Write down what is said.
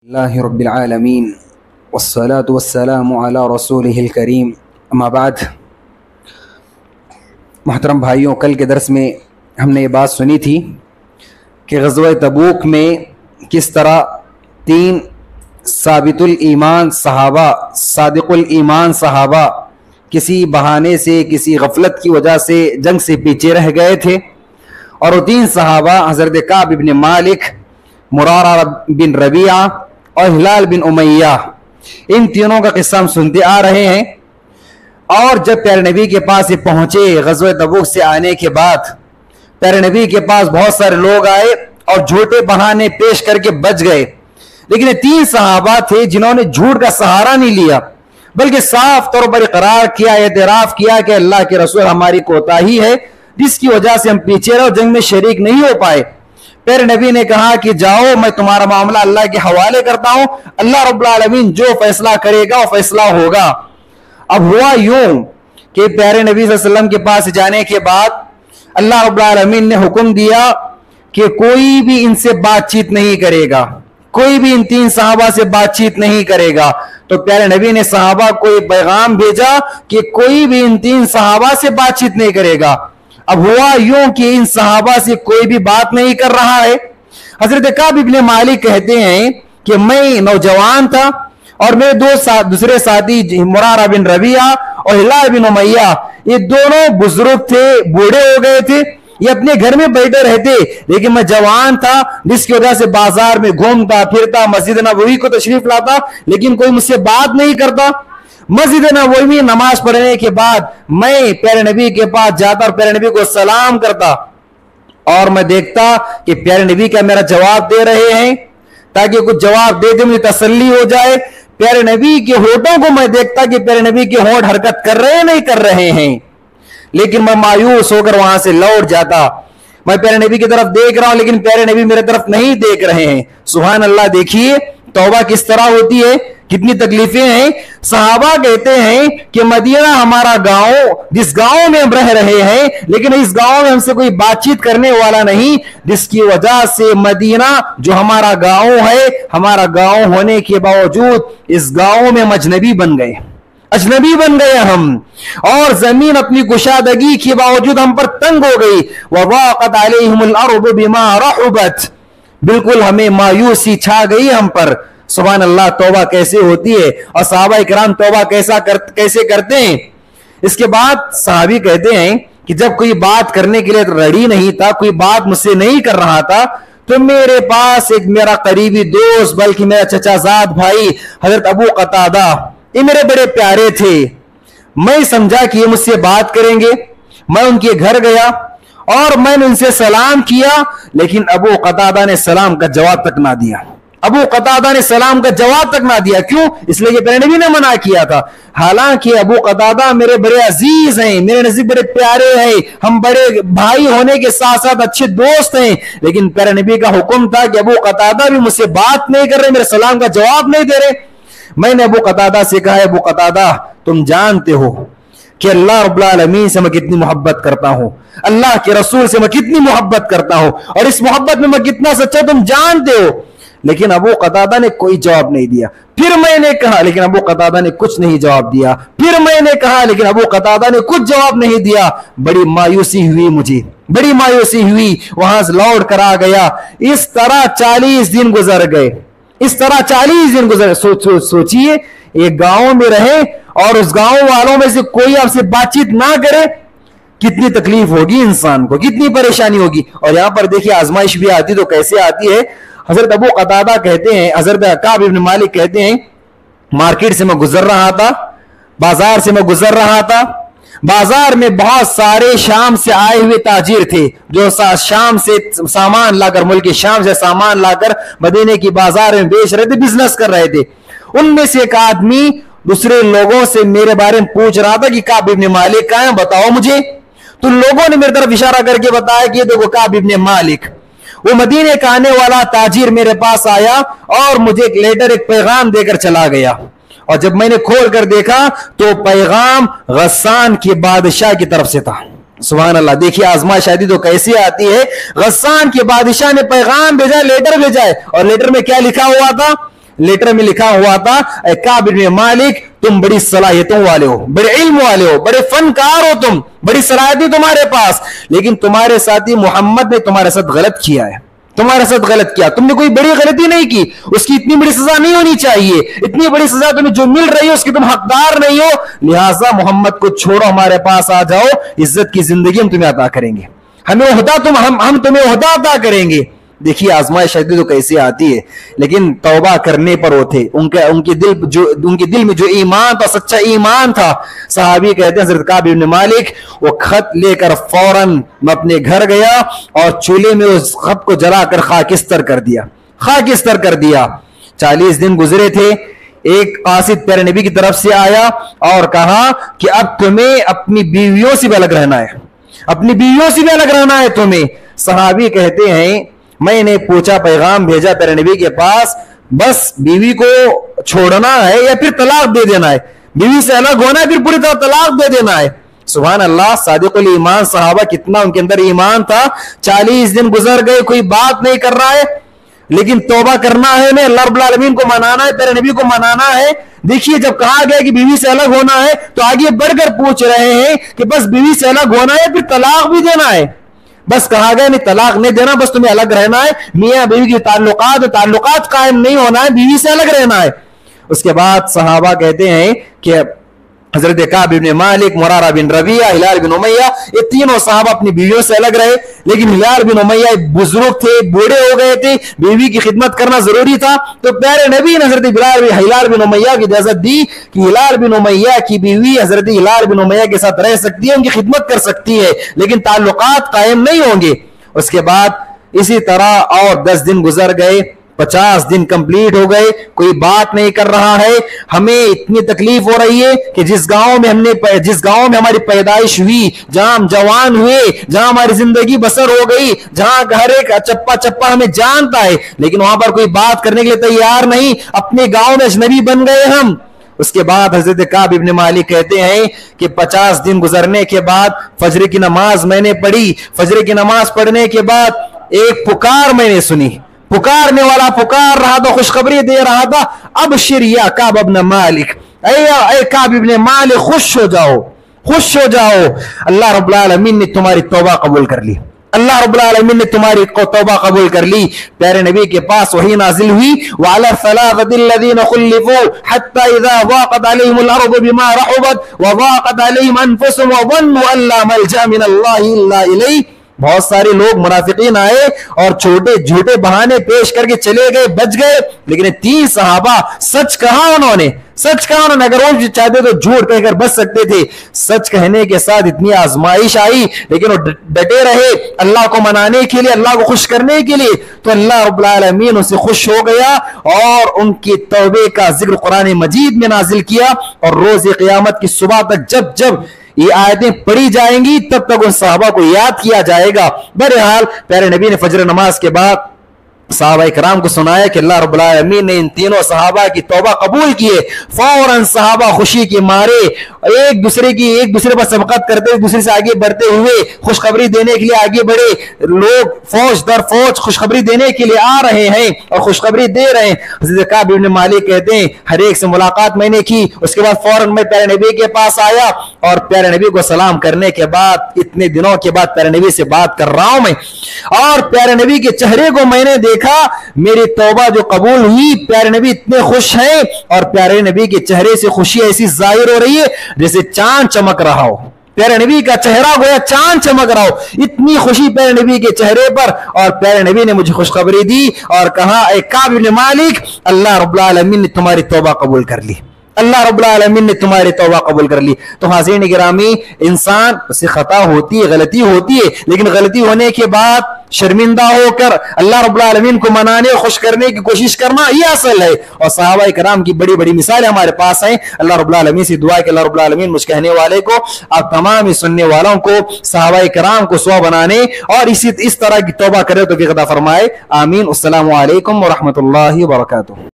اللہ رب العالمین والصلاة والسلام علی رسولہ الکریم اما بعد۔ محترم بھائیوں، کل کے درس میں ہم نے یہ بات سنی تھی کہ غزوہ تبوک میں کس طرح 3 ثابت الایمان صحابہ، صادق الایمان صحابہ کسی بہانے سے، کسی غفلت کی وجہ سے جنگ سے پیچھے رہ گئے تھے، اور وہ 3 صحابہ حضرت کعب بن مالک، مرارہ بن ربیعہ اور ہلال بن امیہ، ان تینوں کا قصہ ہم سنتے آ رہے ہیں۔ اور جب پیارے نبی کے پاس یہ پہنچے، غزوہ تبوک سے آنے کے بعد پیارے نبی کے پاس بہت سارے لوگ آئے اور جھوٹے بہانے پیش کر کے بچ گئے، لیکن یہ 3 صحابہ تھے جنہوں نے جھوٹ کا سہارا نہیں لیا، بلکہ صاف طور پر اقرار کیا، اعتراف کیا کہ اللہ کے رسول ہماری کوتاہی ہے جس کی وجہ سے ہم پیچھے رہے اور جنگ میں شریک نہیں ہو پائے۔ پھر نبی نے کہا کہ جاؤ، میں تمہارا معاملہ اللہ کے حوالے کرتا ہوں، اللہ رب العالمین جو فیصلہ کرے گا وہ فیصلہ ہوگا۔ اب ہوا یوں کہ پیارے نبی صلی اللہ علیہ وسلم کے پاس جانے کے بعد اللہ رب العالمین نے حکم دیا کہ کوئی بھی ان سے بات چیت نہیں کرے گا، کوئی بھی ان 3 صحابہ سے بات چیت نہیں کرے گا۔ تو پیارے نبی نے صحابہ کو ایک پیغام بھیجا کہ کوئی بھی ان 3 صحابہ سے بات چیت نہیں کرے گا۔ اب ہوا یوں کہ ان صحابہ سے کوئی بھی بات نہیں کر رہا ہے۔ حضرت کعب بن مالک کہتے ہیں کہ میں نوجوان تھا اور میرے دوسرے ساتھی مرارہ بن ربیعہ اور ہلال بن امیہ، یہ دونوں بزرگ تھے، بوڑھے ہو گئے تھے، یہ اپنے گھر میں بیٹھے رہتے، لیکن میں جوان تھا جس کی وجہ سے بازار میں گھومتا پھرتا، مسجد نبوی کو تشریف لاتا، لیکن کوئی مجھ سے بات نہیں کرتا۔ مسجد نبوی میں نماز پڑھنے کے بعد میں پیارے نبی کے پاس جاتا اور پیارے نبی کو سلام کرتا، اور میں دیکھتا کہ پیارے نبی کیا میرا جواب دے رہے ہیں، تاکہ کچھ جواب دے دے مجھے تسلی ہو جائے۔ پیارے نبی کے ہونٹوں کو میں دیکھتا کہ پیارے نبی کے ہونٹ حرکت کر رہے ہیں نہیں کر رہے ہیں، لیکن میں مایوس ہو کر وہاں سے لوٹ جاتا۔ میں پیارے نبی کی طرف دیکھ رہا ہوں لیکن پیارے نبی میرے طرف نہیں دیکھ رہے ہیں۔ سبحان اللہ، دیکھیے توبہ کس طرح ہوتی ہے، کتنی تکلیفیں ہیں۔ صحابہ کہتے ہیں کہ مدینہ ہمارا گاؤں، جس گاؤں میں ہم رہ رہے ہیں، لیکن اس گاؤں میں ہم سے کوئی بات چیت کرنے والا نہیں، جس کی وجہ سے مدینہ جو ہمارا گاؤں ہے، ہمارا گاؤں ہونے کے باوجود اس گاؤں میں ہم اجنبی بن گئے، اجنبی بن گئے ہم، اور زمین اپنی کشادگی کے باوجود ہم پر تنگ ہو گئی۔ وَضَاقَتْ عَلَيْهِمُ الْأَرْضُ بِمَا رَحُبَتْ، بالکل ہمیں مایوسی چھا گئی ہم پر۔ سبحان اللہ، توبہ کیسے ہوتی ہے، اور صحابہ اکرام توبہ کیسے کرتے ہیں۔ اس کے بعد صحابی کہتے ہیں کہ جب کوئی بات کرنے کے لیے ریڈی نہیں تھا، کوئی بات مجھ سے نہیں کر رہا تھا، تو میرے پاس ایک میرا قریبی دوست، بلکہ میرا چچا زاد بھائی حضرت ابو قتادہ، یہ میرے بڑے پیارے تھے۔ میں سمجھا کہ یہ مجھ سے بات کریں گے، میں ان کے گھر گیا اور میں نے ان سے سلام کیا، لیکن ابو قتادہ نے سلام کا جواب تک نہ دیا۔ ابو قتادہ نے سلام کا جواب تک نہ دیا، کیوں؟ اس لیے کہ پیارے نبی نے منع کیا تھا۔ حالانکہ ابو قتادہ میرے بڑے عزیز ہیں، میرے نزدیک بڑے پیارے ہیں، ہم بڑے بھائی ہونے کے ساتھ ساتھ اچھے دوست ہیں، لیکن پیارے نبی کا حکم تھا کہ ابو قتادہ بھی مجھ سے بات نہیں کر رہے، میرے سلام کا جواب نہیں دے رہے۔ میں نے ابو قتادہ سے کہا، ابو قتادہ تم جانتے ہو کہ اللہ رب العالمین سے میں کتنی محبت کرتا ہوں، اللہ کے رسول سے میں کتنی محبت کرتا ہوں، اور اس محبت میں میں کتنا سچا تم جانتے ہو۔ لیکن ابو قتادہ نے کوئی جواب نہیں دیا۔ پھر میں نے کہا، لیکن ابو قتادہ نے کچھ نہیں جواب دیا۔ پھر میں نے کہا، لیکن ابو قتادہ نے کچھ جواب نہیں دیا۔ بڑی مایوسی ہوئی مجھے، بڑی مایوسی ہوئی، وہاں سے لوٹ کر آ گیا۔ اس طرح 40 دن گزر گئے، اس طرح 40 دن گزر۔ سوچئے ایک گاؤں میں رہے اور اس گاؤں والوں میں سے کوئی آپ سے بات چیت نہ کرے، کتنی تکلیف ہوگی انسان کو، کتنی پریشانی ہوگی۔ اور یہاں پر دیکھیے آزمائش بھی آتی تو کیسے آتی ہے۔ حضرت ابو قتادہ کہتے ہیں، حضرت کعب بن مالک کہتے ہیں، مارکیٹ سے میں گزر رہا تھا، بازار سے میں گزر رہا تھا، بازار میں بہت سارے شام سے آئے ہوئے تاجر تھے جو شام سے سامان لا کر، ملک شام سے سامان لا کر مدینے کی بازار میں بیچ رہے تھے، بزنس کر رہے تھے۔ ان میں سے ایک آدمی دوسرے لوگوں سے میرے بارے میں پوچھ رہا تھا کہ کعب بن مالک کہاں ہیں، بتاؤ مجھے۔ تو لوگوں نے میری طرف اشارہ کر کے بتایا کہ یہ دیکھو کعب بن مالک۔ وہ مدینے کا آنے والا تاجر میرے پاس آیا اور مجھے ایک لیٹر، ایک پیغام دے کر چلا گیا، اور جب میں نے کھول کر دیکھا تو پیغام غسان کے بادشاہ کی طرف سے تھا۔ سبحان اللہ، دیکھیے آزمائش آتی تو کیسی آتی ہے۔ غسان کے بادشاہ نے پیغام بھیجا، لیٹر بھیجا ہے، اور لیٹر میں کیا لکھا ہوا تھا؟ لیٹر میں لکھا ہوا تھا اے کعب بن مالک تم بڑی صلاحیتوں والے ہو, بڑے علم والے ہو, بڑے فنکار ہو, تم بڑی صلاحیتیں تمہارے پاس, لیکن تمہارے ساتھی محمد نے تمہارے ساتھ غلط کیا ہے, تمہارے ساتھ غلط کیا, تم نے کوئی بڑی غلطی نہیں کی, اس کی اتنی بڑی سزا نہیں ہونی چاہیے, اتنی بڑی سزا تمہیں جو مل رہی ہے اس کی تم حقدار نہیں ہو, لہٰذا محمد کو چھوڑو, ہمارے پاس آ جاؤ, عزت کی زندگی ہم تمہیں عطا کریں گے, ہم تمہیں عہدہ عطا کریں گے. دیکھیے آزمائش شدید تو کیسے آتی ہے, لیکن توبہ کرنے پر وہ تھے, ان کے دل میں جو ایمان تھا, سچا ایمان تھا. صحابی کہتے ہیں حضرت کعب بن مالک وہ خط لے کر فوراً میں اپنے گھر گیا اور چولہے میں اس خط کو جلا کر خاکستر کر دیا. 40 دن گزرے تھے, ایک قاصد پیارے نبی کی طرف سے آیا اور کہا کہ اب تمہیں اپنی بیویوں سے بھی الگ رہنا ہے, اپنی بیویوں سے بھی الگ رہنا ہے تمہیں. صحابی کہتے ہیں میں نے پوچھا, پیغام بھیجا پیارے نبی کے پاس, بس بیوی کو چھوڑنا ہے یا پھر طلاق دے دینا ہے, بیوی سے الگ ہونا ہے پھر پوری طرح طلاق دے دینا ہے. سبحان اللہ, صادق الایمان صحابہ, کتنا ان کے اندر ایمان تھا. 40 دن گزر گئے, کوئی بات نہیں کر رہا ہے, لیکن توبہ کرنا ہے, میں اللہ رب العالمین کو منانا ہے, پیارے نبی کو منانا ہے. دیکھیے جب کہا گیا کہ بیوی سے الگ ہونا ہے تو آگے بڑھ کر پوچھ رہے ہیں کہ بس بیوی سے الگ ہونا ہے پھر طلاق بھی دینا ہے. بس کہا گیا نہیں, طلاق نہیں دینا, بس تمہیں الگ رہنا ہے, میاں بیوی کی تعلقات قائم نہیں ہونا ہے, بیوی سے الگ رہنا ہے. اس کے بعد صحابہ کہتے ہیں کہ حضرت کعب بن مالک, مرارہ بن ربیعہ, ہلال بن امیہ, یہ تینوں صحابہ اپنی بیویوں سے الگ رہے. لیکن ہلال بن امیہ بزرگ تھے, بوڑھے ہو گئے تھے, بیوی کی خدمت کرنا ضروری تھا, تو پیارے نبی نے حضرت ہلال بن امیہ کی اجازت دی کہ ہلال بن امیہ کی بیوی حضرت ہلال بن امیہ کے ساتھ رہ سکتی ہے, ان کی خدمت کر سکتی ہے, لیکن تعلقات قائم نہیں ہوں گے. اس کے بعد اسی طرح اور 10 دن گزر گئے, 50 دن کمپلیٹ ہو گئے, کوئی بات نہیں کر رہا ہے. ہمیں اتنی تکلیف ہو رہی ہے کہ جس گاؤں میں ہماری پیدائش ہوئی, جہاں ہم جوان ہوئے, جہاں ہماری زندگی بسر ہو گئی, جہاں ہر ایک چپا ہمیں جانتا ہے, لیکن وہاں پر کوئی بات کرنے کے لیے تیار نہیں, اپنے گاؤں میں اجنبی بن گئے ہم. اس کے بعد حضرت کعب بن مالک کہتے ہیں کہ 50 دن گزرنے کے بعد فجر کی نماز میں نے پڑھی. فجر کی نماز پڑھنے کے بعد ایک پکار میں نے سنی, پکارنے والا پکار رہا تھا, خوشخبری دے رہا تھا, ابشر یا کعب بن مالک, اے کعب بن مالک خوش ہو جاؤ, خوش ہو جاؤ, اللہ رب العالمین نے تمہاری توبہ قبول کر لی, اللہ رب العالمین نے تمہاری توبہ قبول کر لی. پیارے نبی کے پاس وحی نازل ہوئی, وعلى الثلاثة الذين خلفوا حتى إذا ضاقت عليهم الأرض بما رحبت وضاقت عليهم أنفسهم وظنوا أن لا ملجأ من الله إلا إليه. بہت سارے لوگ منافقین آئے اور چھوٹے جھوٹے بہانے پیش کر کے چلے گئے, بچ گئے, لیکن 3 صحابہ سچ کہا انہوں نے, اگر وہ چاہتے تو جھوٹ کہہ کر بچ سکتے تھے. سچ کہنے کے ساتھ اتنی آزمائش آئی, لیکن وہ ڈٹے رہے اللہ کو منانے کے لیے, اللہ کو خوش کرنے کے لیے, تو اللہ رب العالمین ان سے خوش ہو گیا اور ان کی توبے کا ذکر قرآن مجید میں نازل کیا. اور روز قیامت کی صبح تک جب یہ آیتیں پڑھی جائیں گی تب تک ان صحابہ کو یاد کیا جائے گا. بہرحال پیارے نبی نے فجر نماز کے بعد صحابہ کرام کو سنایا کہ اللہ رب العالمین نے ان تینوں صحابہ کی توبہ قبول کی ہے. فوراً صحابہ خوشی کے مارے ایک دوسرے پر سبقت کرتے ہوئے, دوسرے سے آگے بڑھتے ہوئے خوشخبری دینے کے لیے آگے بڑھے. لوگ فوج در فوج خوشخبری دینے کے لیے آ رہے ہیں اور خوشخبری دے رہے ہیں. حضرت کعب بن مالک کہتے ہیں ہر ایک سے ملاقات میں نے کی, اس کے بعد فوراً میں پیارے نبی کے پاس آیا اور پیارے نبی کو سلام کرنے کے بعد اتنے دنوں کے بعد پیارے نبی سے بات کر رہا ہوں میں, اور پیارے نبی کے چہرے کو میں نے دیکھا, میری توبہ جو قبول ہوئی. پیارے نبی اتنے خوش ہیں اور پیارے نبی کے چہرے سے خوشی ایسی ظاہر ہو رہی ہے جیسے چاند چمک رہا ہو, پیارے نبی کا چہرہ گویا چاند چمک رہا ہو, اتنی خوشی پیارے نبی کے چہرے پر. اور پیارے نبی نے مجھے خوشخبری دی اور کہا اے کعب بن مالک, اللہ رب العالمین نے تمہاری توبہ قبول کر لی, اللہ رب العالمین نے تمہاری توبہ قبول کر لی. تو حاضرین گرامی, انسان سے خطا ہوتی ہے, غلطی ہوتی ہے, لیکن غلطی ہونے کے بعد شرمندہ ہو کر اللہ رب العالمین کو منانے اور خوش کرنے کی کوشش کرنا یہ اصل ہے. اور صحابہ کرام کی بڑی بڑی مثالیں ہمارے پاس ہیں. اللہ رب العالمین سے دعا ہے کہ اللہ رب العالمین مجھ کہنے والے کو, آپ تمام سننے والوں کو صحابہ کرام کو سوا بنانے اور اس طرح کی توبہ کرے تو عطا فرمائے. آمین. السلام علیکم ورحمۃ اللہ وبرکاتہ.